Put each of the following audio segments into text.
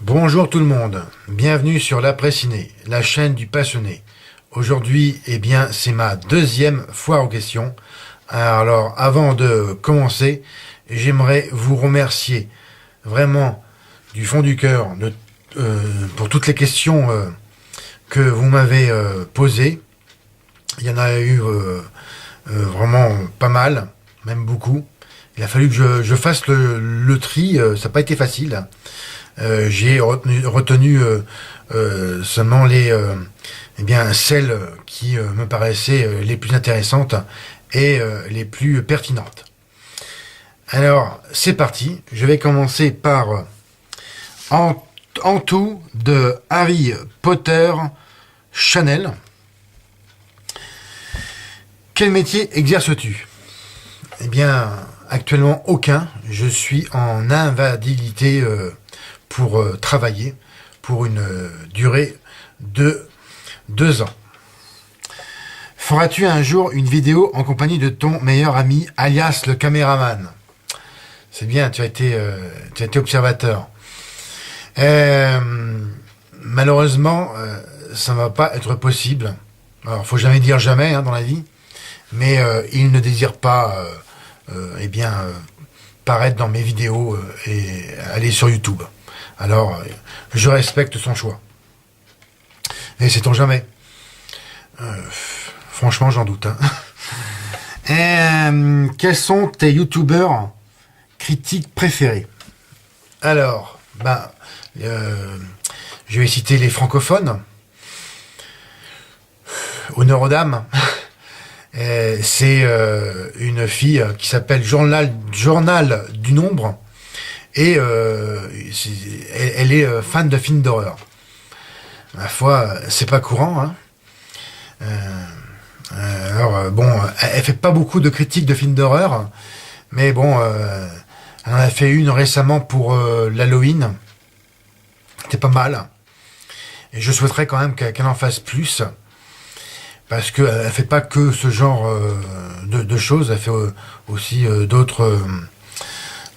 Bonjour tout le monde, bienvenue sur l'Après Ciné, la chaîne du passionné. Aujourd'hui, c'est ma deuxième foire aux questions. Alors, avant de commencer, j'aimerais vous remercier vraiment du fond du cœur pour toutes les questions que vous m'avez posées. Il y en a eu vraiment pas mal, même beaucoup. Il a fallu que je fasse le tri, ça n'a pas été facile. J'ai retenu seulement celles qui me paraissaient les plus intéressantes et les plus pertinentes. Alors, c'est parti. Je vais commencer par en tout de Harry Potter Chanel. Quel métier exerces-tu ? Eh bien, actuellement aucun. Je suis en invalidité pour travailler pour une durée de 2 ans. Feras-tu un jour une vidéo en compagnie de ton meilleur ami, alias le caméraman ? C'est bien, tu as été observateur. Malheureusement, ça ne va pas être possible. Alors, faut jamais dire jamais dans la vie, mais il ne désire pas paraître dans mes vidéos et aller sur YouTube. Alors, je respecte son choix. Et sait-on jamais. Franchement, j'en doute. Quels sont tes youtubeurs critiques préférés ? Alors, je vais citer les francophones. Honneur aux dames. C'est une fille qui s'appelle Journal du Nombre. Et elle est fan de films d'horreur. Ma foi, c'est pas courant. Elle fait pas beaucoup de critiques de films d'horreur, mais bon, elle en a fait une récemment pour l'Halloween. C'était pas mal. Et je souhaiterais quand même qu'elle en fasse plus, parce qu'elle fait pas que ce genre de choses. Elle fait aussi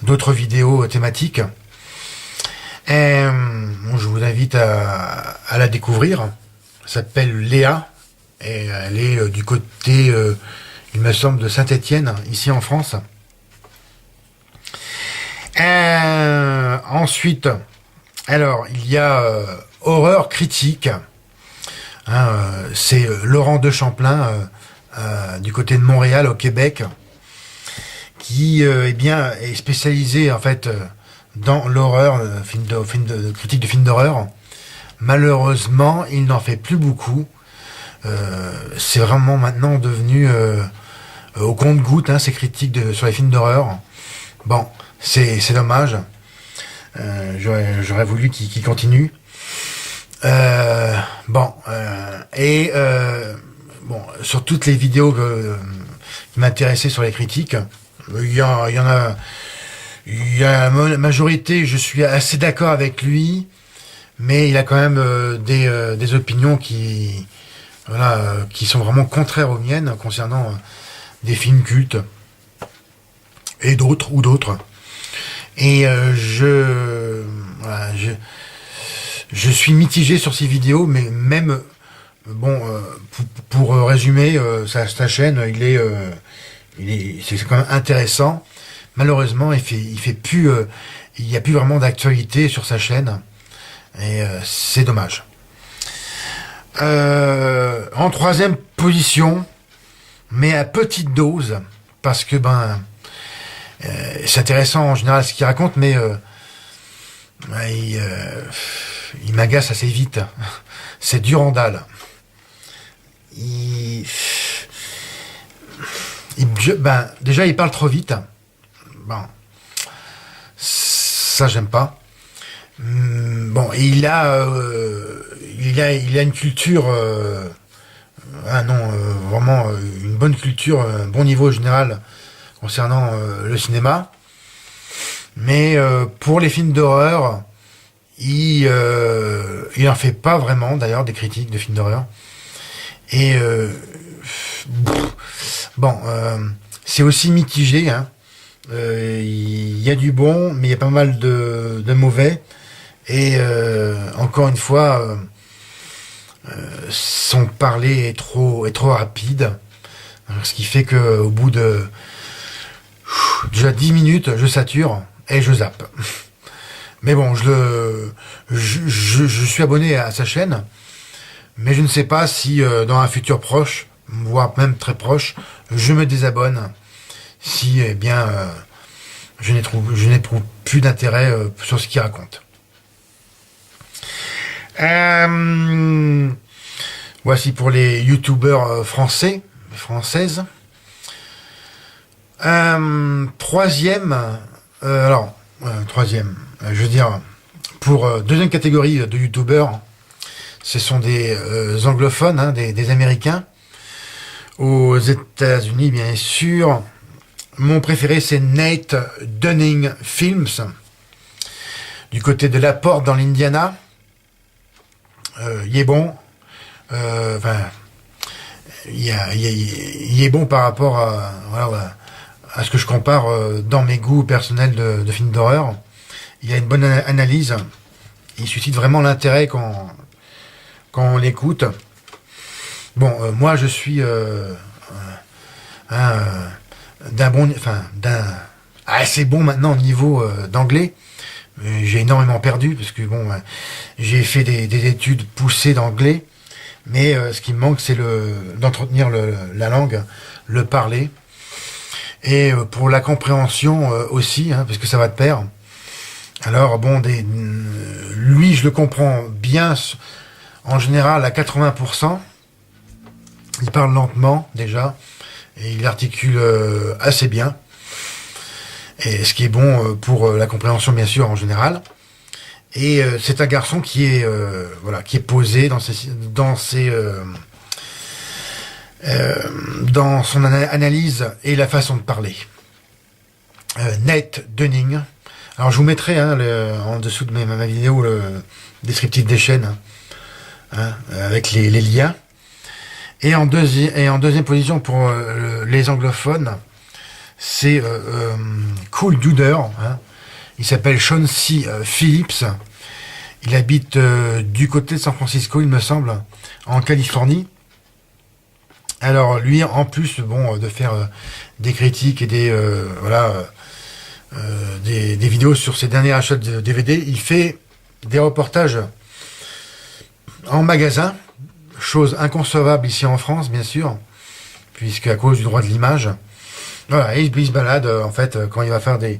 d'autres vidéos thématiques. Je vous invite à la découvrir. Elle s'appelle Léa et elle est du côté, il me semble, de Saint-Étienne, ici en France. Ensuite, alors il y a Horreur Critique. C'est Laurent de Champlain du côté de Montréal, au Québec, qui est spécialisé en fait dans l'horreur, critique de films d'horreur. Malheureusement, il n'en fait plus beaucoup. C'est vraiment maintenant devenu au compte-gouttes, ces critiques sur les films d'horreur. Bon, c'est dommage. J'aurais voulu qu'il continue. Sur toutes les vidéos qui m'intéressaient sur les critiques, il y a la majorité, je suis assez d'accord avec lui, mais il a quand même des opinions qui sont vraiment contraires aux miennes concernant des films cultes et d'autres. Et je suis mitigé sur ces vidéos, mais même pour résumer sa chaîne, c'est quand même intéressant. Malheureusement, il y a plus vraiment d'actualité sur sa chaîne, et c'est dommage. En troisième position, mais à petite dose, parce que c'est intéressant en général ce qu'il raconte, mais il m'agace assez vite. C'est Durandal. Déjà il parle trop vite. Bon, ça j'aime pas. Il a une culture, vraiment une bonne culture, un bon niveau général concernant le cinéma. Mais pour les films d'horreur, il en fait pas vraiment, d'ailleurs, des critiques de films d'horreur. Et c'est aussi mitigé. Il y a du bon, mais il y a pas mal de mauvais. Et encore une fois, son parler est trop rapide. Ce qui fait qu'au bout de déjà 10 minutes, je sature et je zappe. Mais bon, je suis abonné à sa chaîne, mais je ne sais pas si dans un futur proche, voire même très proche, je me désabonne si eh bien je n'éprouve plus d'intérêt sur ce qu'il raconte. Voici pour les youtubeurs françaises. Troisième, je veux dire, pour deuxième catégorie de youtubeurs, ce sont des anglophones, hein, des Américains. Aux États-Unis, bien sûr. Mon préféré, c'est Nate Dunning Films, du côté de La Porte dans l'Indiana. Il est bon. Il est bon par rapport à ce que je compare dans mes goûts personnels de films d'horreur. Il y a une bonne analyse. Il suscite vraiment l'intérêt quand on l'écoute. Bon, moi je suis d'un assez bon maintenant niveau d'anglais. J'ai énormément perdu parce que bon, j'ai fait des études poussées d'anglais, mais ce qui me manque, c'est d'entretenir la langue, le parler, et pour la compréhension aussi, hein, parce que ça va de pair. Alors bon, lui, je le comprends bien, en général à 80%. Il parle lentement déjà, et il articule assez bien. Et ce qui est bon pour la compréhension, bien sûr, en général. Et c'est un garçon qui est posé dans son analyse et la façon de parler. Nate Dunning. Alors je vous mettrai en dessous de ma vidéo le descriptif des chaînes, hein, avec les liens. Et en deuxième position pour les anglophones, c'est Cool Duder, hein. Il s'appelle Sean C. Phillips. Il habite du côté de San Francisco, il me semble, en Californie. Alors lui, en plus, bon, de faire des critiques et des vidéos sur ses derniers achats de DVD, il fait des reportages en magasin, chose inconcevable ici en France, bien sûr, puisque à cause du droit de l'image. Voilà, et il se balade, en fait, quand il va faire des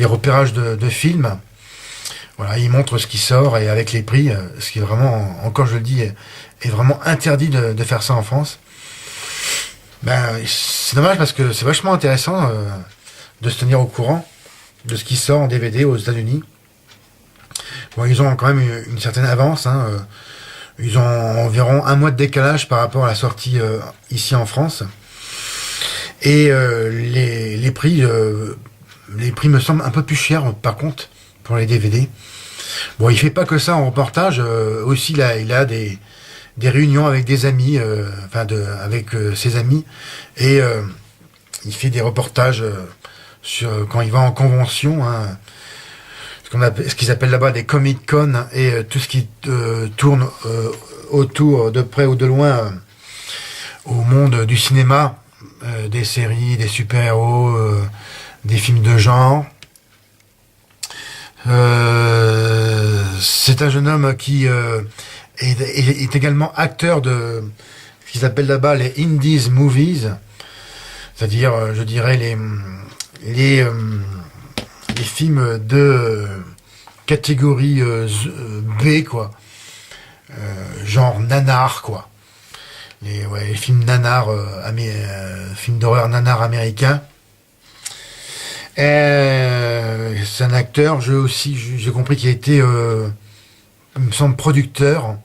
repérages de films. Voilà, il montre ce qui sort, et avec les prix, ce qui est vraiment, encore je le dis, est vraiment interdit de faire ça en France. Ben, c'est dommage parce que c'est vachement intéressant de se tenir au courant de ce qui sort en DVD aux États-Unis. Bon, ils ont quand même une certaine avance, hein, ils ont environ un mois de décalage par rapport à la sortie ici en France. Et les prix me semblent un peu plus chers, par contre, pour les DVD. Bon, il fait pas que ça en reportage. Aussi, là, il a des réunions avec des amis, avec ses amis, et il fait des reportages sur quand il va en convention, hein, ce qu'ils appellent là-bas des Comic-Con, et tout ce qui tourne autour, de près ou de loin, au monde du cinéma. Des séries, des super-héros, des films de genre. C'est un jeune homme qui est également acteur de ce qu'ils appellent là-bas les Indies Movies, c'est-à-dire, je dirais, les films de catégorie B, quoi. Genre nanar, quoi. Les films nanar, films d'horreur nanar américains. C'est un acteur, j'ai compris qu'il a été, il me semble, producteur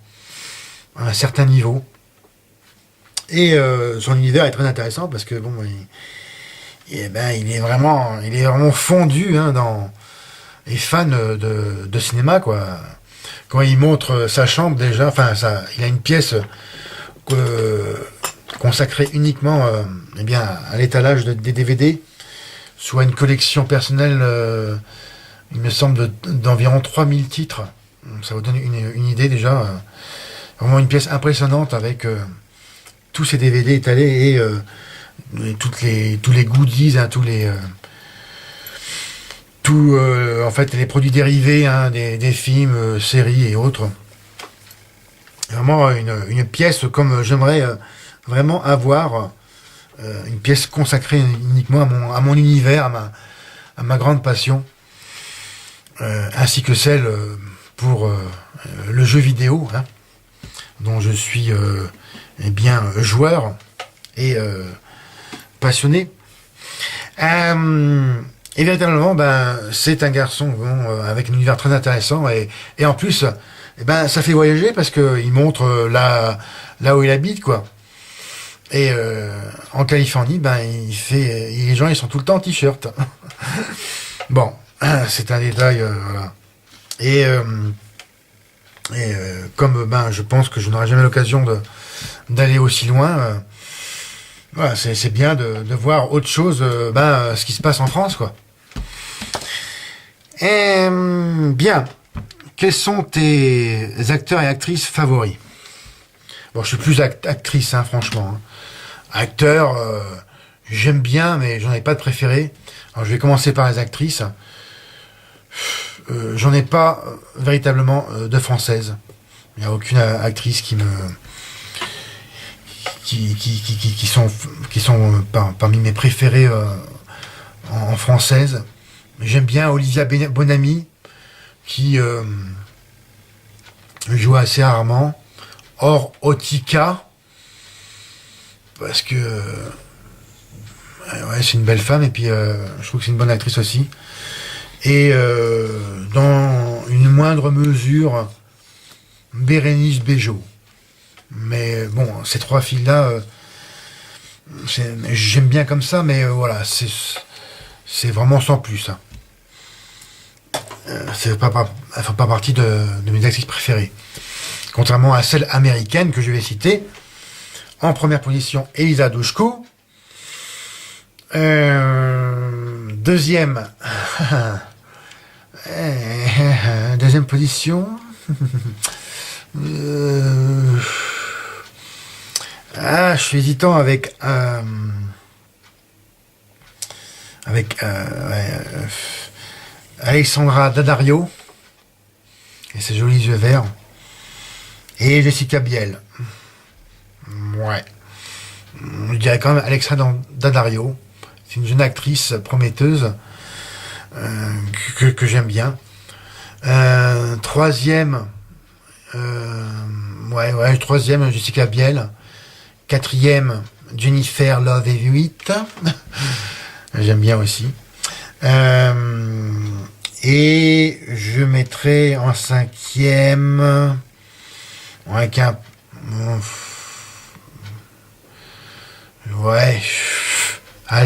à un certain niveau. Et son univers est très intéressant parce que bon, il est vraiment fondu, hein, dans les fans de cinéma, quoi. Quand il montre sa chambre déjà, il a une pièce consacrée uniquement à l'étalage des DVD, soit une collection personnelle il me semble, d'environ 3000 titres. Ça vous donne une idée déjà. Vraiment une pièce impressionnante avec tous ces DVD étalés et tous les goodies, hein, en fait, les produits dérivés, hein, des films, séries et autres. Vraiment une pièce comme j'aimerais vraiment avoir, une pièce consacrée uniquement à mon univers, à ma grande passion, ainsi que celle pour le jeu vidéo, hein, dont je suis eh bien joueur et passionné. Et véritablement, c'est un garçon avec un univers très intéressant et en plus, ça fait voyager parce que il montre là où il habite, quoi. Et en Californie, les gens ils sont tout le temps en t-shirt. Bon, c'est un détail, voilà. Et comme je pense que je n'aurai jamais l'occasion d'aller aussi loin, voilà, c'est bien de voir autre chose, ce qui se passe en France, quoi. Bien. Quels sont tes acteurs et actrices favoris? Bon, je suis plus actrice, hein, franchement. Hein. Acteur, j'aime bien, mais j'en ai pas de préféré. Alors, je vais commencer par les actrices. J'en ai pas véritablement de françaises. Il n'y a aucune actrice qui sont parmi mes préférées en française. J'aime bien Olivia Bonamy, qui joue assez rarement. Or, Otika, parce que c'est une belle femme, et puis je trouve que c'est une bonne actrice aussi. Et dans une moindre mesure, Bérénice Bejo. Mais bon, ces trois filles-là, j'aime bien comme ça, mais voilà, c'est vraiment sans plus. Hein. Elles ne font pas partie de mes actrices préférées. Contrairement à celle américaine que je vais citer. En première position, Elisa Dushku. Deuxième position. Je suis hésitant avec Alexandra Daddario et ses jolis yeux verts, et Jessica Biel. Ouais, je dirais quand même Alexandra Daddario. C'est une jeune actrice prometteuse que j'aime bien. Troisième, troisième Jessica Biel. Quatrième, Jennifer Love Hewitt. J'aime bien aussi. Et je mettrai en cinquième Halle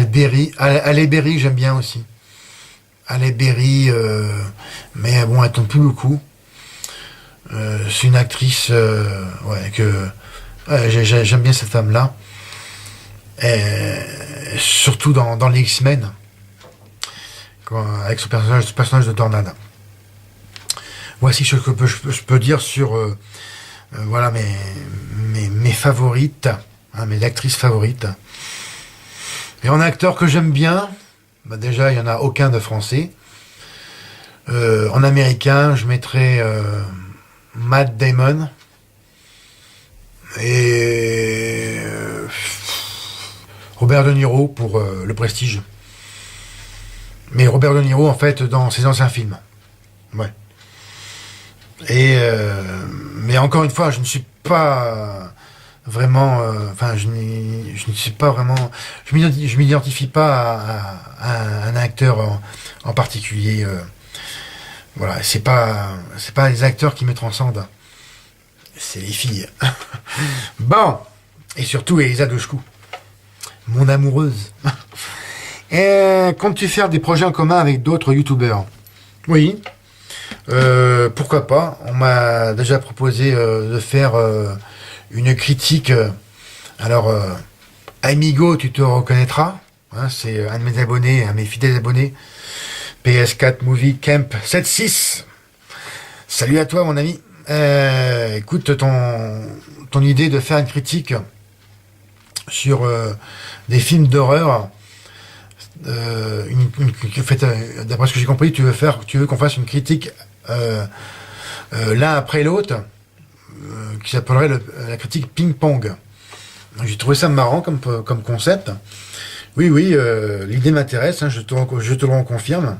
Berry, j'aime bien aussi. Halle Berry, mais bon, elle tombe plus beaucoup. C'est une actrice j'aime bien cette femme-là. Surtout dans les X-Men, avec ce personnage de Tornade. Voici ce que je peux dire sur voilà mes favorites, hein, mes actrices favorites. Et en acteur que j'aime bien, déjà il n'y en a aucun de français. En américain, je mettrais Matt Damon et Robert De Niro pour Le Prestige. Mais Robert De Niro, en fait, dans ses anciens films. Ouais. Et mais encore une fois, je ne suis pas vraiment, je ne suis pas vraiment, je m'identifie pas à un acteur en particulier. Voilà, c'est pas les acteurs qui me transcendent, c'est les filles. Bon, et surtout Elisa Dushku, mon amoureuse. Et comptes-tu faire des projets en commun avec d'autres youtubeurs? Oui. Pourquoi pas? On m'a déjà proposé de faire une critique. Alors, Amigo, tu te reconnaîtras. Hein, c'est un de mes abonnés, un de mes fidèles abonnés, PS4 Movie Camp 76. Salut à toi mon ami. Écoute, ton idée de faire une critique sur des films d'horreur, d'après ce que j'ai compris, tu veux qu'on fasse une critique l'un après l'autre, qui s'appellerait la critique ping-pong. J'ai trouvé ça marrant comme concept. Oui, l'idée m'intéresse, hein, je te le confirme.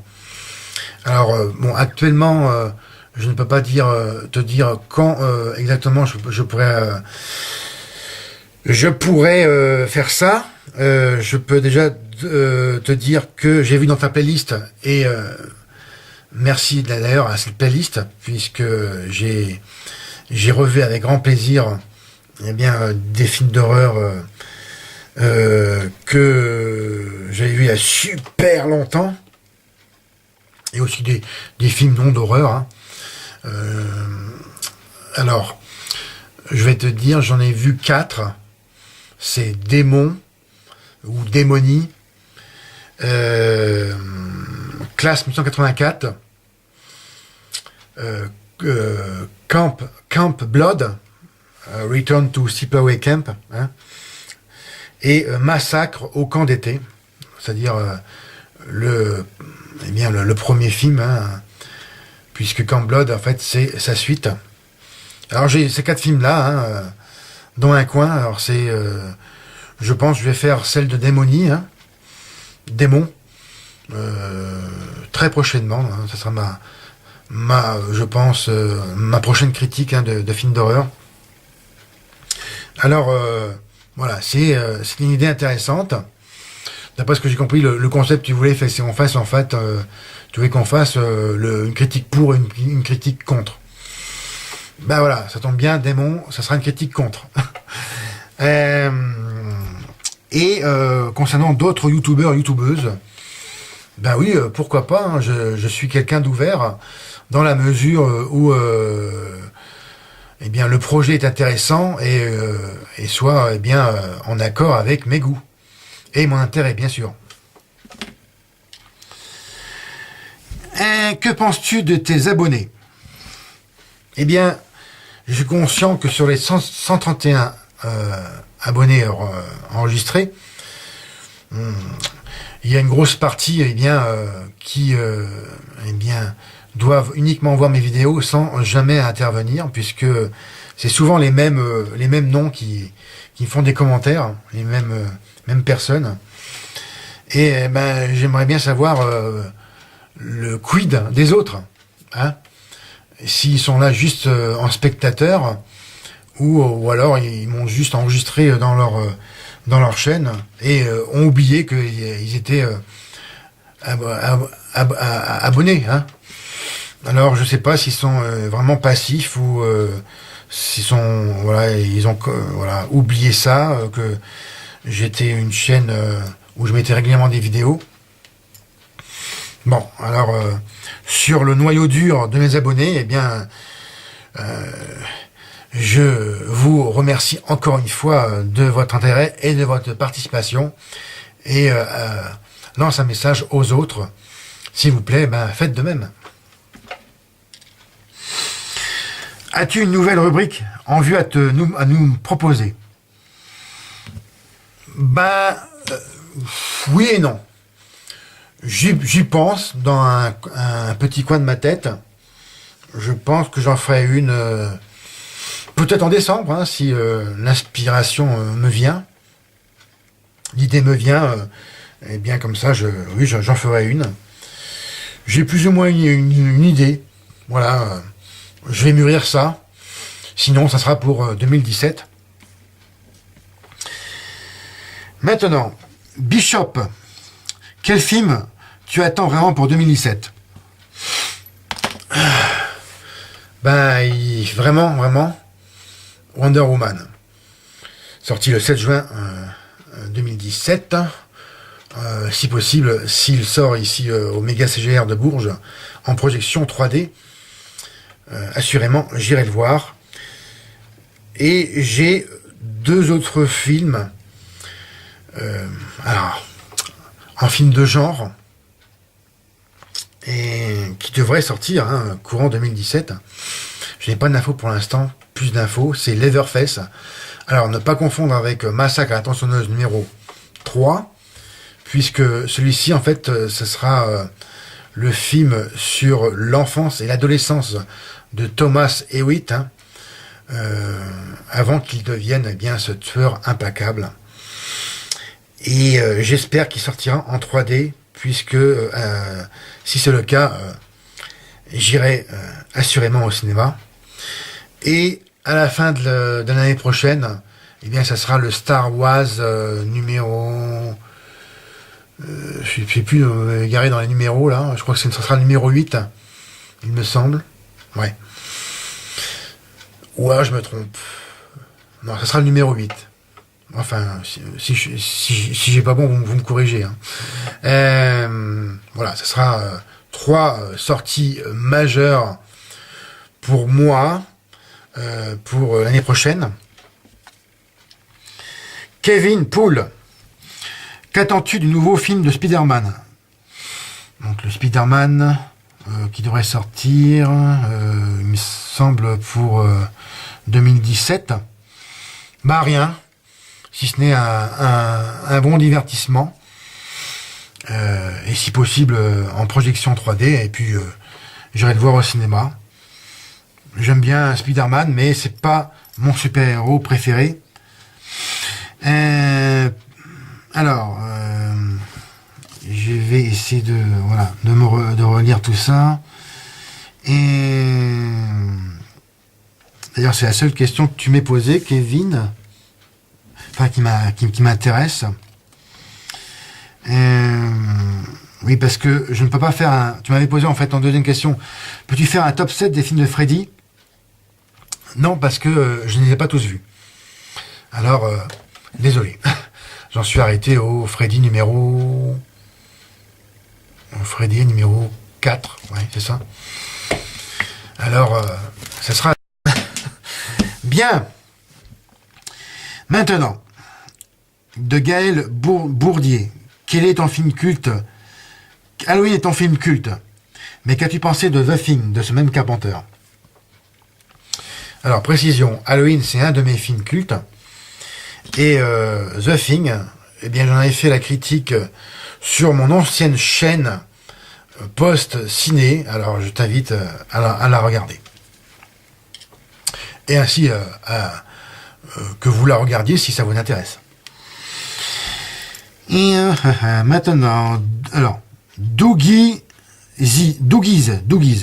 Alors, bon, actuellement, je ne peux pas te dire quand exactement je pourrais faire ça. Je peux déjà te dire que j'ai vu dans ta playlist, et merci d'ailleurs à cette playlist, puisque j'ai revu avec grand plaisir des films d'horreur que j'avais vu il y a super longtemps, et aussi des films non d'horreur, hein. Alors, je vais te dire, j'en ai vu 4. C'est Démon ou Démonie, Classe 1984, Camp Blood, Return to Sleepaway Camp, hein, et Massacre au camp d'été, c'est-à-dire le premier film, hein, puisque Camp Blood, en fait, c'est sa suite. Alors j'ai ces 4 films-là, hein, dans un coin. Alors je pense que je vais faire celle de Démonie, hein, Démon, très prochainement, hein. Ça sera je pense, ma prochaine critique, hein, de film d'horreur. Alors, voilà, c'est une idée intéressante. D'après ce que j'ai compris, le concept que tu voulais, c'est qu'on fasse, en fait, tu voulais qu'on fasse une critique pour et une critique contre. Ben voilà, ça tombe bien, Démon, ça sera une critique contre. Concernant d'autres youtubeuses, ben oui, pourquoi pas, hein, je suis quelqu'un d'ouvert, dans la mesure où le projet est intéressant et soit en accord avec mes goûts et mon intérêt, bien sûr. Que penses-tu de tes abonnés? Eh bien, je suis conscient que sur les 131 abonnés enregistrés, il y a une grosse partie qui doivent uniquement voir mes vidéos sans jamais intervenir, puisque c'est souvent les mêmes noms qui font des commentaires, les mêmes personnes. Et j'aimerais bien savoir le quid des autres, hein, s'ils sont là juste en spectateur, ou alors ils m'ont juste enregistré dans leur chaîne et ont oublié qu'ils étaient abonnés, hein. Alors je sais pas s'ils sont vraiment passifs ou ils ont oublié ça, que j'étais une chaîne où je mettais régulièrement des vidéos. Bon, alors sur le noyau dur de mes abonnés, je vous remercie encore une fois de votre intérêt et de votre participation, et lance un message aux autres, s'il vous plaît, faites de même. As-tu une nouvelle rubrique en vue à nous proposer? Oui et non. J'y pense dans un petit coin de ma tête. Je pense que j'en ferai une peut-être en décembre, hein, si l'inspiration me vient. L'idée me vient, comme ça, j'en ferai une. J'ai plus ou moins une idée. Voilà. Je vais mûrir ça. Sinon, ça sera pour 2017. Maintenant, Bishop. Quel film tu attends vraiment pour 2017? Vraiment, Wonder Woman. Sorti le 7 juin 2017. Si possible, s'il sort ici au Méga CGR de Bourges, en projection 3D, assurément, j'irai le voir. Et j'ai 2 autres films. En film de genre, et qui devrait sortir courant 2017. Je n'ai pas d'infos pour l'instant, plus d'infos, c'est Leatherface. Alors, ne pas confondre avec Massacre à la tronçonneuse numéro 3, puisque celui-ci, en fait, ce sera le film sur l'enfance et l'adolescence de Thomas Hewitt, avant qu'il devienne ce tueur implacable. Et j'espère qu'il sortira en 3D, puisque si c'est le cas, j'irai assurément au cinéma. Et à la fin de l'année prochaine, ça sera le Star Wars numéro... je ne sais plus égaré dans les numéros, là. Je crois que ce sera le numéro 8, il me semble. Ouais. Ou alors je me trompe. Non, ça sera le numéro 8. Enfin, si j'ai pas bon, vous me corrigez. Voilà, ça sera 3 sorties majeures pour moi, pour l'année prochaine. Kevin Poole, qu'attends-tu du nouveau film de Spider-Man? Donc le Spider-Man qui devrait sortir, il me semble, pour 2017. Bah rien. Si ce n'est un bon divertissement, et si possible en projection 3D, et puis j'irai le voir au cinéma. J'aime bien Spider-Man, mais c'est pas mon super-héros préféré. Alors, je vais essayer de relire tout ça. Et d'ailleurs, c'est la seule question que tu m'as posée, Kevin. Enfin, qui m'intéresse. Oui, parce que je ne peux pas faire tu m'avais posé en fait en deuxième question, peux-tu faire un top 7 des films de Freddy? Non, parce que je ne les ai pas tous vus. Alors, désolé. J'en suis arrêté au Freddy numéro 4. Ouais, c'est ça. Alors, ça sera... Bien. Maintenant, de Gaël Bourdier. Quel est ton film culte? Halloween est ton film culte. Mais qu'as-tu pensé de The Thing, de ce même Carpenter? Alors, précision, Halloween, c'est un de mes films cultes. Et The Thing, j'en avais fait la critique sur mon ancienne chaîne post-ciné. Alors, je t'invite à la regarder. Et ainsi, que vous la regardiez si ça vous intéresse. Et maintenant, alors, Doogies,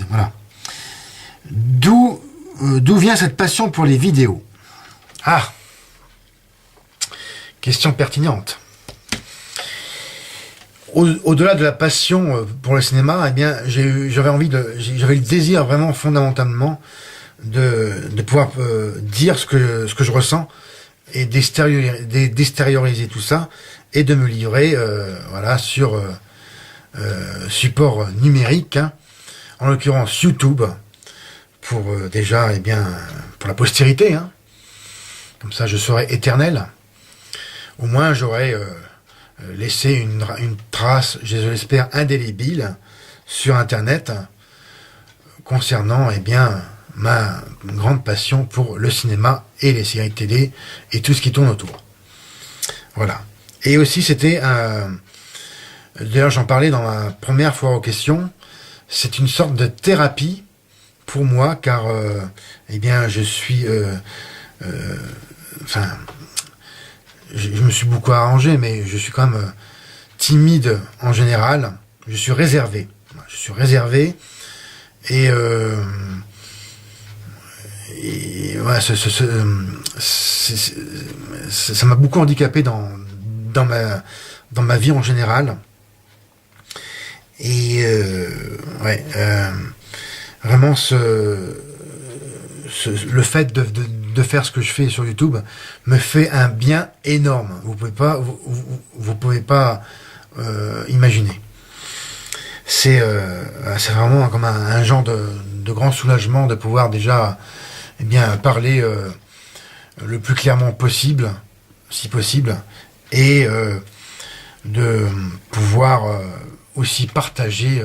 voilà. D'où vient cette passion pour les vidéos? Ah, question pertinente. Au-delà de la passion pour le cinéma, j'avais le désir vraiment fondamentalement de pouvoir dire ce que je ressens et d'extérioriser tout ça et de me livrer sur support numérique, en l'occurrence YouTube, pour pour la postérité, comme ça je serai éternel. Au moins j'aurai laissé une trace, je l'espère, indélébile sur Internet concernant ma grande passion pour le cinéma et les séries de télé et tout ce qui tourne autour. Voilà. Et aussi c'était d'ailleurs j'en parlais dans ma première foire aux questions, c'est une sorte de thérapie pour moi, car je suis je me suis beaucoup arrangé, mais je suis quand même timide en général. Je suis réservé. Et voilà, ça m'a beaucoup handicapé dans ma vie en général. Et vraiment le fait de faire ce que je fais sur YouTube me fait un bien énorme. Vous pouvez pas imaginer. C'est vraiment comme un genre de grand soulagement de pouvoir déjà parler le plus clairement possible, si possible, et de pouvoir aussi partager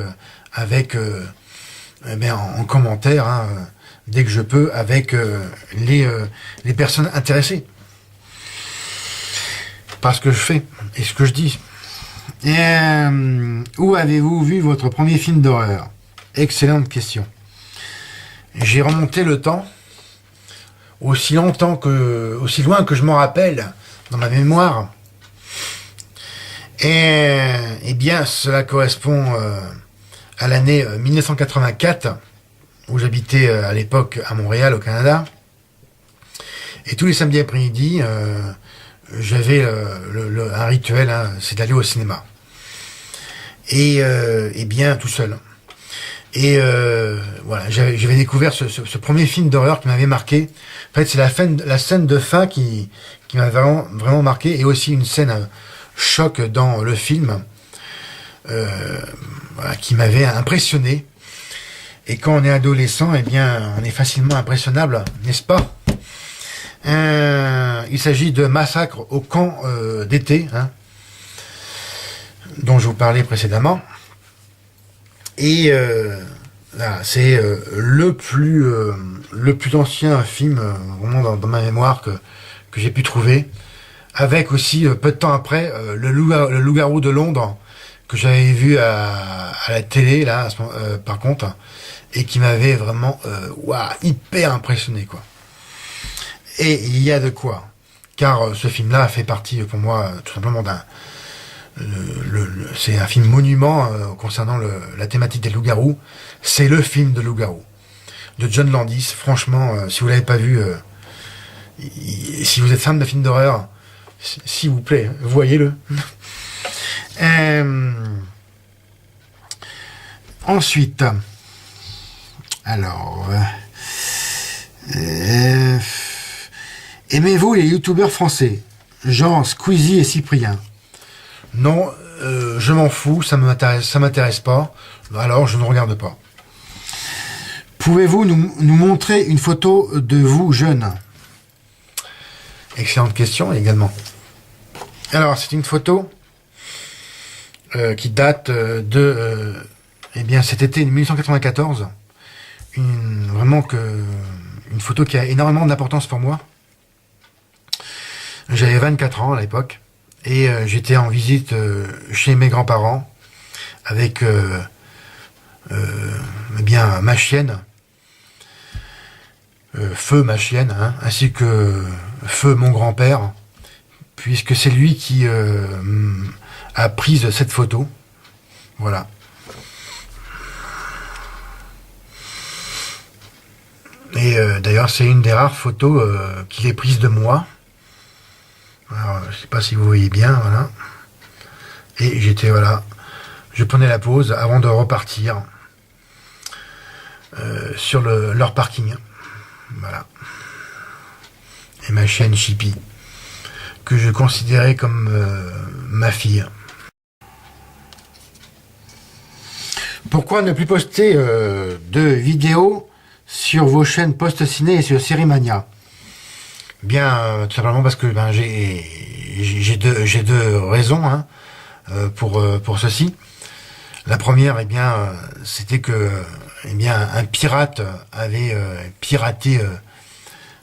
avec en commentaire, hein, dès que je peux, avec les personnes intéressées par ce que je fais et ce que je dis. Et, où avez-vous vu votre premier film d'horreur? Excellente question. J'ai remonté le temps aussi loin que je m'en rappelle dans ma mémoire. Et bien, cela correspond à l'année 1984, où j'habitais à l'époque à Montréal, au Canada. Et tous les samedis après-midi, j'avais un rituel, hein, c'est d'aller au cinéma. Et bien, tout seul. Et voilà, j'avais découvert ce premier film d'horreur qui m'avait marqué. En fait, c'est la scène de fin qui m'a vraiment marqué, et aussi une scène choc dans le film voilà, qui m'avait impressionné. Et quand on est adolescent, eh bien, on est facilement impressionnable, n'est-ce pas? Il s'agit de Massacre au camp d'été, hein, dont je vous parlais précédemment. Et là, c'est le plus ancien film vraiment dans ma mémoire que j'ai pu trouver, avec aussi peu de temps après le loup-garou de Londres, que j'avais vu à la télé là par contre, et qui m'avait vraiment hyper impressionné, quoi. Et il y a de quoi, car ce film-là fait partie pour moi tout simplement c'est un film monument concernant la thématique des loups-garous. C'est le film de loups-garous de John Landis. Franchement, si vous l'avez pas vu, si vous êtes fan de films d'horreur, s'il vous plaît, voyez-le. Ensuite, alors, aimez-vous les youtubeurs français, genre Squeezie et Cyprien? Non, je m'en fous, ça m'intéresse pas, alors je ne regarde pas. Pouvez-vous nous montrer une photo de vous jeune? Excellente question également. Alors, c'est une photo qui date de cet été 1994. Vraiment une photo qui a énormément d'importance pour moi. J'avais 24 ans à l'époque, et j'étais en visite chez mes grands-parents avec ma chienne, Feu, ma chienne, hein, ainsi que Feu, mon grand-père, puisque c'est lui qui a pris cette photo. Voilà. Et d'ailleurs, c'est une des rares photos qu'il ait prise de moi. Alors, je sais pas si vous voyez bien, voilà. Et j'étais, voilà, je prenais la pause avant de repartir sur leur parking. Voilà. Et ma chienne Chippy, que je considérais comme ma fille. Pourquoi ne plus poster de vidéos sur vos chaînes Post-Ciné et sur Sérimania? Bien, tout simplement parce que j'ai deux raisons, hein, pour ceci. La première, c'était que un pirate avait piraté,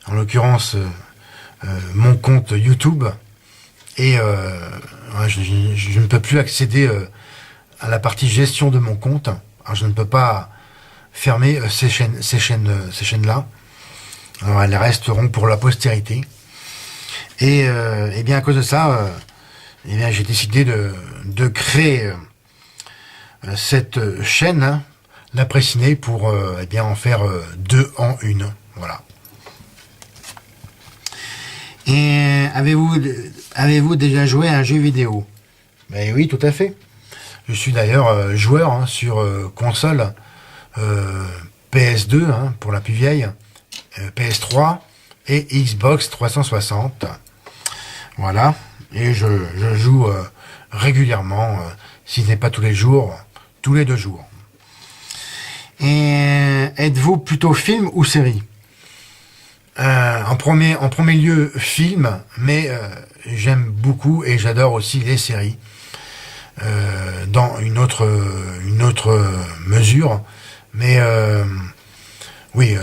en l'occurrence, mon compte YouTube, et je ne peux plus accéder à la partie gestion de mon compte. Alors je ne peux pas fermer ces chaînes-là. Alors elles resteront pour la postérité. Et à cause de ça, j'ai décidé de créer cette chaîne, hein, l'après ciné, pour en faire deux en une. Voilà. Et avez-vous déjà joué à un jeu vidéo? Ben oui, tout à fait. Je suis d'ailleurs joueur, hein, sur console PS2, hein, pour la plus vieille, PS3 et Xbox 360. Voilà. Et je joue régulièrement, si ce n'est pas tous les jours, tous les 2 jours. Et êtes-vous plutôt film ou série? En premier lieu, film, mais j'aime beaucoup et j'adore aussi les séries. dans une autre mesure, mais oui,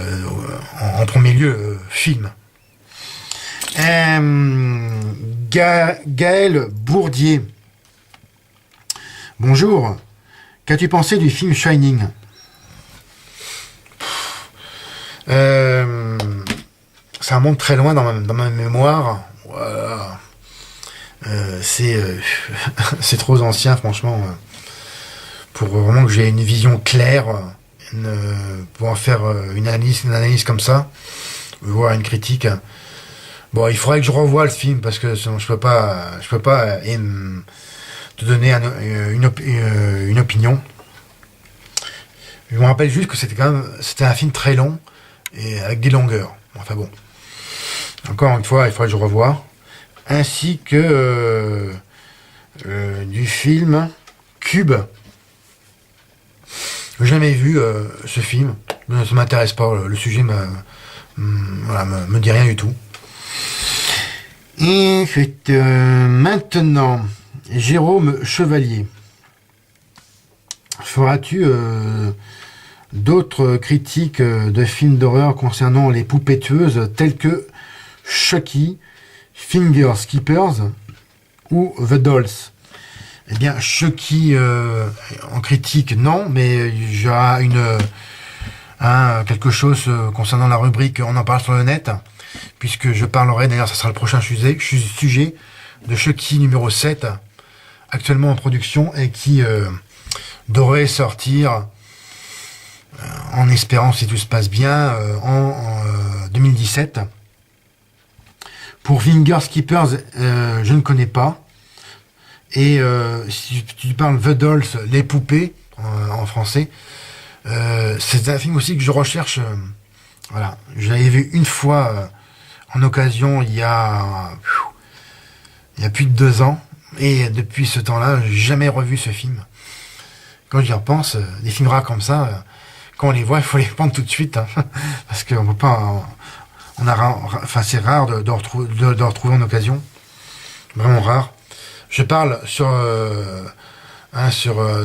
en premier lieu, film. Gaël Bourdier. Bonjour. Qu'as-tu pensé du film Shining? Ça remonte très loin dans ma mémoire. Voilà. C'est trop ancien, franchement, pour vraiment que j'ai une vision claire, pour en faire une analyse comme ça, voire une critique. Bon, il faudrait que je revoie le film parce que sinon je peux pas te donner une opinion. Je me rappelle juste que c'était un film très long et avec des longueurs. Enfin bon. Encore une fois, il faudrait que je revoie. Ainsi que du film Cube. J'ai jamais vu ce film. Ça m'intéresse pas. Le sujet me dit rien du tout. Et maintenant, Jérôme Chevalier. Feras-tu d'autres critiques de films d'horreur concernant les poupées tueuses telles que Chucky, Finger Skippers ou The Dolls? Eh bien, Chucky en critique, non, mais il y aura quelque chose concernant la rubrique On en parle sur le net, puisque je parlerai, d'ailleurs, ça sera le prochain sujet de Chucky numéro 7, actuellement en production et qui devrait sortir, en espérant, si tout se passe bien, en 2017. Pour Finger Skippers, je ne connais pas. Et si tu parles The Dolls, les poupées, en français, c'est un film aussi que je recherche. Voilà, je l'avais vu une fois en occasion il y a plus de 2 ans. Et depuis ce temps-là, j'ai jamais revu ce film. Quand j'y repense, des films rares comme ça, quand on les voit, il faut les prendre tout de suite. Hein, parce qu'on peut pas... c'est rare de retrouver en occasion. Vraiment rare. Je parle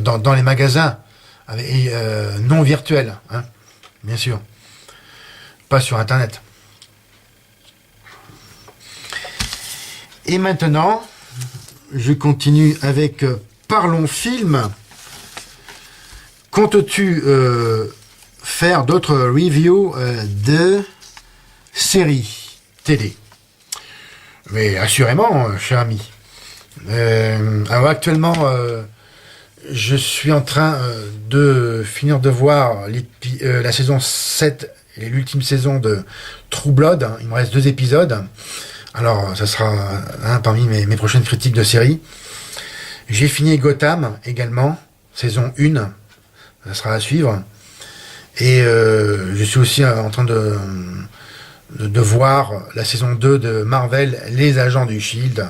dans les magasins non virtuels, hein, bien sûr. Pas sur Internet. Et maintenant, je continue avec Parlons Film. Comptes-tu faire d'autres reviews de séries télé? Mais assurément, cher ami. Alors actuellement, je suis en train de finir de voir la saison 7 et l'ultime saison de True Blood. Il me reste 2 épisodes. Alors, ça sera parmi mes prochaines critiques de série. J'ai fini Gotham également, saison 1. Ça sera à suivre. Et je suis aussi en train de voir la saison 2 de Marvel, Les Agents du Shield.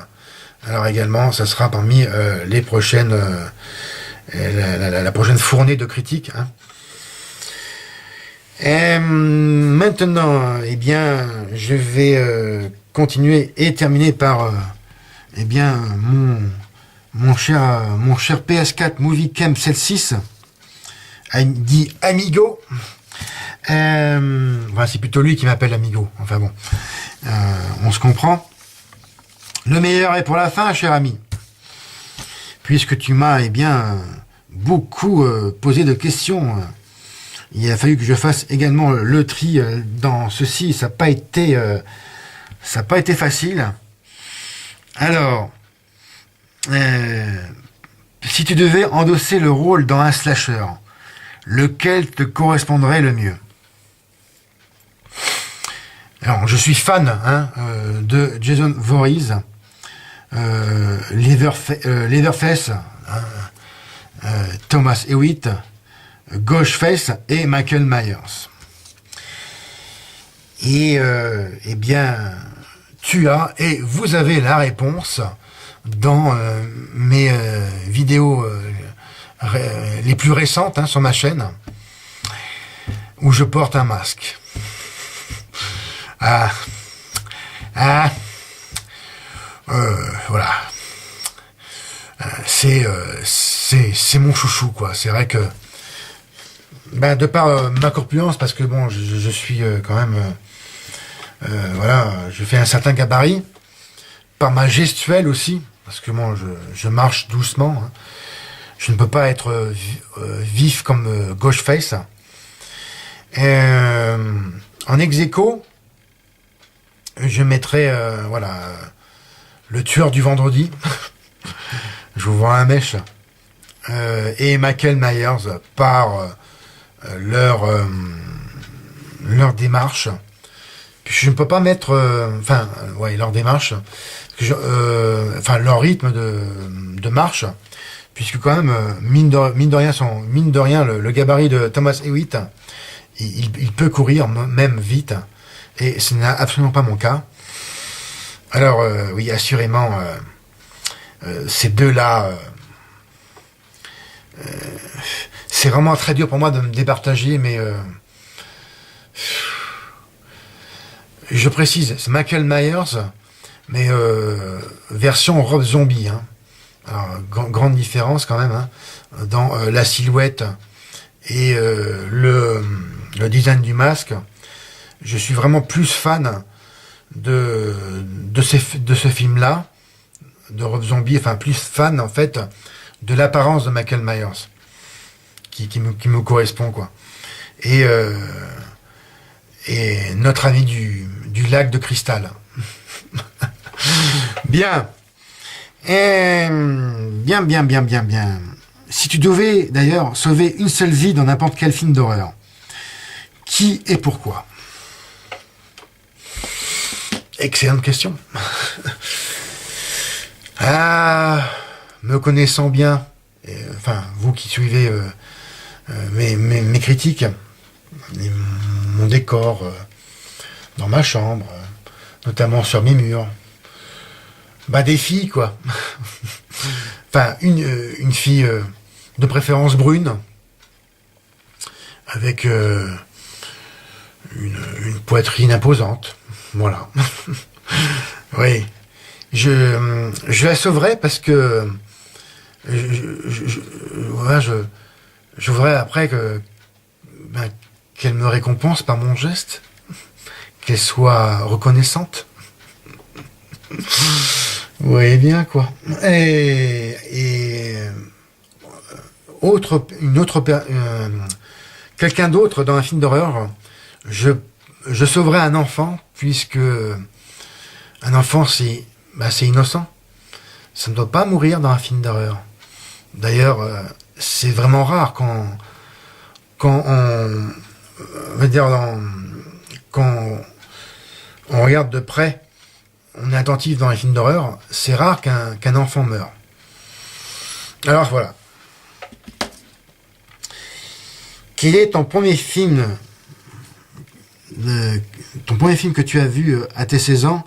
Alors également, ça sera parmi les prochaines, la prochaine fournée de critiques. Hein. Et maintenant, eh bien, je vais continuer et terminer par, eh bien, mon cher PS4 Movie Cam 76, dit Amigo. C'est plutôt lui qui m'appelle Amigo. Enfin bon, on se comprend. Le meilleur est pour la fin, cher ami. Puisque tu m'as, beaucoup posé de questions. Il a fallu que je fasse également le tri dans ceci. Ça n'a pas été facile. Alors, si tu devais endosser le rôle dans un slasher, lequel te correspondrait le mieux? Alors, je suis fan de Jason Voorhees, Leatherface, Thomas Hewitt, Ghostface et Michael Myers. Et tu as et vous avez la réponse dans mes vidéos les plus récentes sur ma chaîne, où je porte un masque. Voilà. c'est mon chouchou, quoi. C'est vrai que, ben, de par ma corpulence, parce que bon, je suis quand même, voilà, je fais un certain gabarit, par ma gestuelle aussi, parce que moi, je marche doucement. Hein. Je ne peux pas être vif comme Ghostface. En ex-aequo, je mettrais, voilà, le tueur du vendredi. Je vous vois un mèche. Et Michael Myers par leur démarche. Puis je ne peux pas mettre, ouais, leur démarche, leur rythme de marche, puisque quand même, mine de rien, le gabarit de Thomas Hewitt, il peut courir même vite, et ce n'est absolument pas mon cas. Alors, oui, assurément, ces deux-là, c'est vraiment très dur pour moi de me départager, mais je précise, c'est Michael Myers, mais version Rob Zombie. Hein. Alors, grande différence quand même, hein, dans la silhouette et le design du masque. Je suis vraiment plus fan de ce film-là, de Rob Zombie, enfin plus fan en fait de l'apparence de Michael Myers, qui me correspond, quoi. Et notre ami du lac de cristal. Bien. Bien. Si tu devais d'ailleurs sauver une seule vie dans n'importe quel film d'horreur, qui et pourquoi? Excellente question. Me connaissant bien, enfin vous qui suivez mes critiques, mon décor dans ma chambre, notamment sur mes murs, bah des filles, quoi. Enfin une fille de préférence brune, avec une poitrine imposante, voilà. Oui, je la sauverai parce que je voudrais après qu'elle me récompense par mon geste, qu'elle soit reconnaissante. Oui, bien, quoi. Et quelqu'un d'autre dans un film d'horreur, je sauverai un enfant, puisque un enfant, c'est innocent. Ça ne doit pas mourir dans un film d'horreur. D'ailleurs, c'est vraiment rare quand on regarde de près, on est attentif dans les films d'horreur, c'est rare qu'un enfant meure. Alors voilà. Quel est ton premier film que tu as vu à tes 16 ans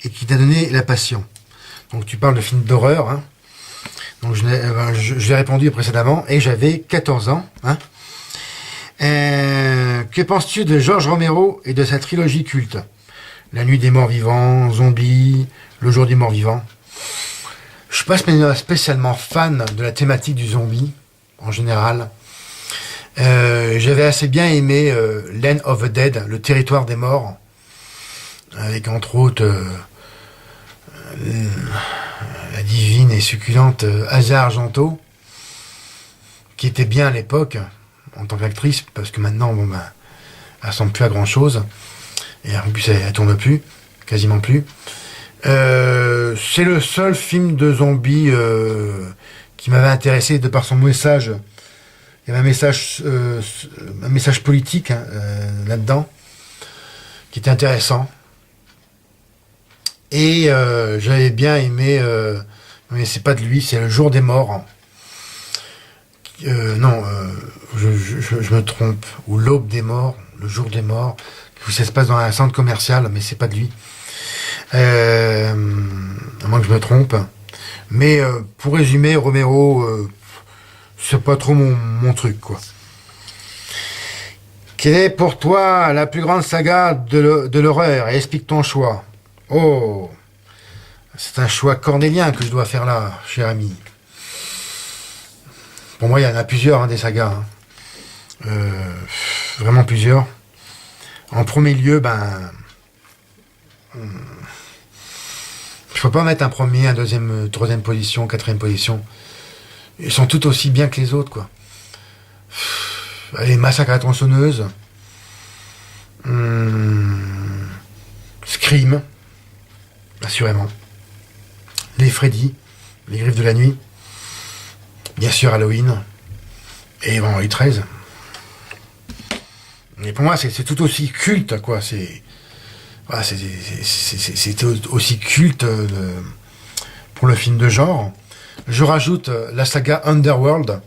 et qui t'a donné la passion? Donc tu parles de films d'horreur, hein. Donc je l'ai répondu précédemment et j'avais 14 ans, hein. Que penses-tu de George Romero et de sa trilogie culte? La nuit des morts vivants, Zombies, Le jour des morts vivants. Je suis pas spécialement fan de la thématique du zombie, en général. J'avais assez bien aimé Land of the Dead, le territoire des morts, avec entre autres la divine et succulente Asia Argento, qui était bien à l'époque en tant qu'actrice, parce que maintenant elle ressemble plus à grand chose, et en plus elle tourne plus, quasiment plus. C'est le seul film de zombies qui m'avait intéressé de par son message. Il y avait un message politique, hein, là-dedans, qui était intéressant. Et j'avais bien aimé, mais c'est pas de lui, c'est Le jour des morts. Non, je me trompe. Ou L'Aube des morts, Le jour des morts, ça se passe dans un centre commercial, mais c'est pas de lui. À moins que je me trompe. Mais pour résumer, Romero, c'est pas trop mon truc, quoi. Quelle est pour toi la plus grande saga de l'horreur? Et explique ton choix. Oh, c'est un choix cornélien que je dois faire là, cher ami. Pour moi, il y en a plusieurs, des sagas. Vraiment plusieurs. En premier lieu, je peux pas mettre un premier, un deuxième, troisième position, quatrième position. Ils sont tout aussi bien que les autres, quoi. Les massacres à la tronçonneuse. Scream. Assurément. Les Freddy. Les Griffes de la Nuit. Bien sûr, Halloween. Et Vendredi 13. Et pour moi, c'est tout aussi culte, quoi. C'est aussi culte pour le film de genre. Je rajoute la saga Underworld.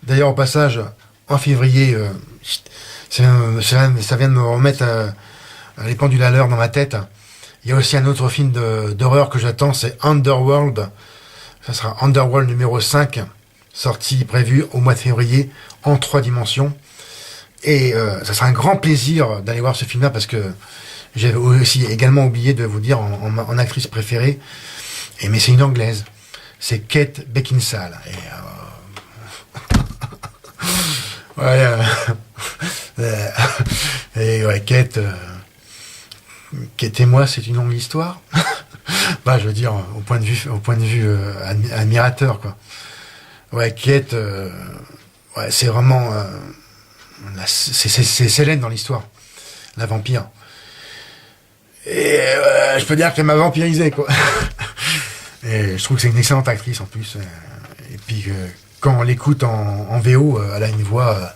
D'ailleurs, au passage, en février, ça vient de me remettre les pendules à l'heure dans ma tête. Il y a aussi un autre film d'horreur que j'attends, c'est Underworld. Ça sera Underworld numéro 5, prévu au mois de février, en 3 dimensions. Et ça sera un grand plaisir d'aller voir ce film-là, parce que j'avais aussi également oublié de vous dire en actrice préférée, mais c'est une anglaise. C'est Kate Beckinsale. Kate et moi, c'est une longue histoire. Je veux dire, au point de vue admirateur, quoi. Kate, c'est vraiment, c'est Célène dans l'histoire, la vampire. Et je peux dire qu'elle m'a vampirisé, quoi. Et je trouve que c'est une excellente actrice en plus. Et puis quand on l'écoute en VO, elle a une voix.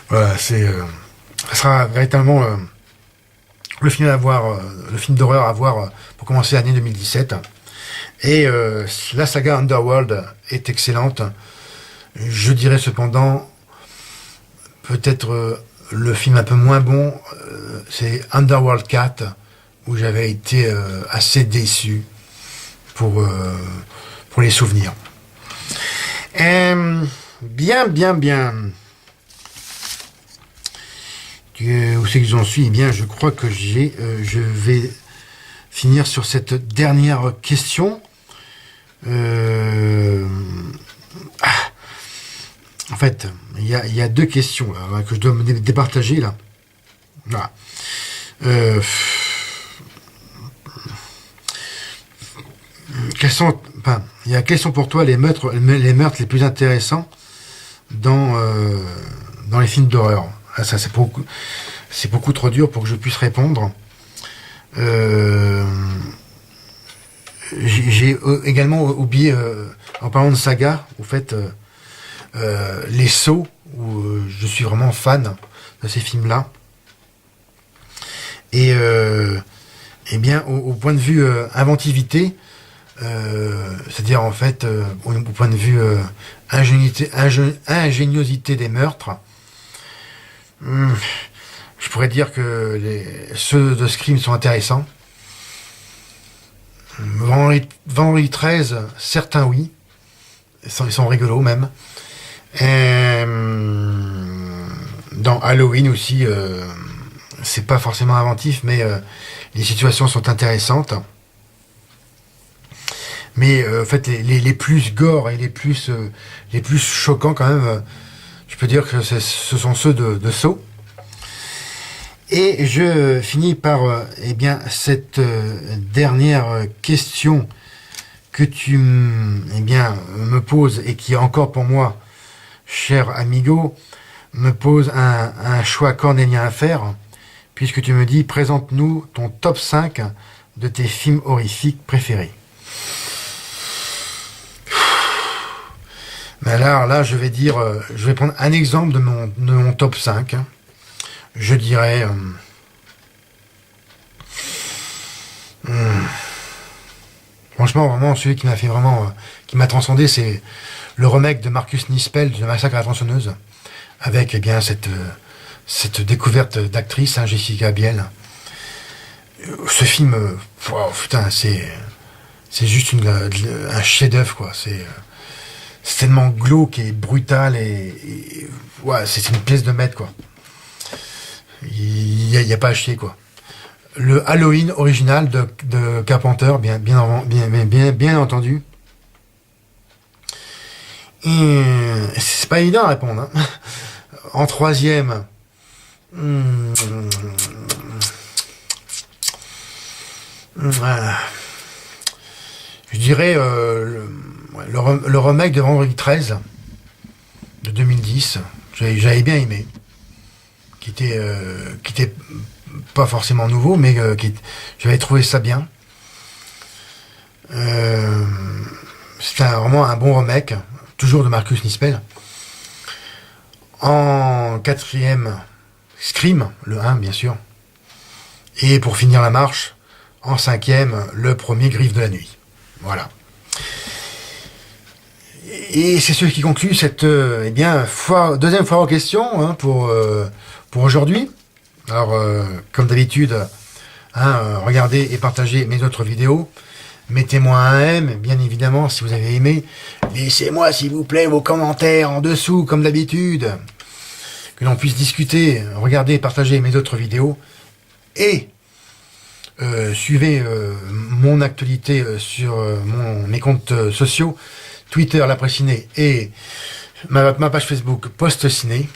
Voilà, ça sera véritablement le film d'horreur à voir pour commencer l'année 2017. Et la saga Underworld est excellente. Je dirais cependant, peut-être le film un peu moins bon, c'est Underworld 4, où j'avais été assez déçu pour les souvenirs. Bien. Où c'est que j'en suis? Eh bien, je crois que je vais finir sur cette dernière question. En fait, il y a 2 questions là, que je dois me départager là. Voilà. Il y a question pour toi les meurtres les plus intéressants dans les films d'horreur. Ça c'est beaucoup trop dur pour que je puisse répondre. J'ai également oublié, en parlant de saga, au fait, les Sauts, où je suis vraiment fan de ces films-là. Et bien, au point de vue inventivité, c'est-à-dire en fait, au point de vue ingéniosité des meurtres, je pourrais dire que ceux de Scream sont intéressants. Vendredi 13, certains oui. Ils sont rigolos même. Dans Halloween aussi, c'est pas forcément inventif, mais les situations sont intéressantes. Mais en fait, les plus gore et les plus choquants quand même, je peux dire que ce sont ceux de Saw. Et je finis par cette dernière question que tu me poses et qui encore pour moi, cher amigo, me pose un choix cornélien à faire, puisque tu me dis présente-nous ton top 5 de tes films horrifiques préférés. Mais là, je vais prendre un exemple de mon top 5. Je dirais... franchement, vraiment, celui qui m'a fait vraiment... qui m'a transcendé, c'est le remake de Marcus Nispel de Massacre à la tronçonneuse, avec cette découverte d'actrice, Jessica Biel. Ce film, putain, c'est juste un chef-d'œuvre, quoi. C'est tellement glauque et brutal et c'est une pièce de maître, quoi. Il y a pas à chier, quoi. Le Halloween original de Carpenter, bien entendu. C'est pas évident à répondre. Hein. En troisième, je dirais le remake de Vendredi 13 de 2010. J'avais bien aimé. Qui était pas forcément nouveau, mais j'avais trouvé ça bien. C'était vraiment un bon remake, toujours de Marcus Nispel. En quatrième, Scream, le 1 bien sûr. Et pour finir la marche, en cinquième, le premier Griffe de la nuit. Voilà. Et c'est ce qui conclut cette deuxième foire aux questions hein, pour aujourd'hui. Alors, comme d'habitude, regardez et partagez mes autres vidéos. Mettez-moi un M, bien évidemment, si vous avez aimé. Laissez-moi, s'il vous plaît, vos commentaires en dessous, comme d'habitude. Que l'on puisse discuter, regarder et partager mes autres vidéos. Et suivez mon actualité sur mes comptes sociaux. Twitter, l'après-ciné, et ma page Facebook, Post-Ciné.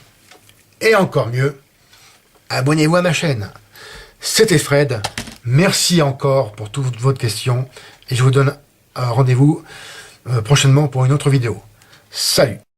Et encore mieux, abonnez-vous à ma chaîne. C'était Fred. Merci encore pour toutes vos questions. Et je vous donne rendez-vous prochainement pour une autre vidéo. Salut!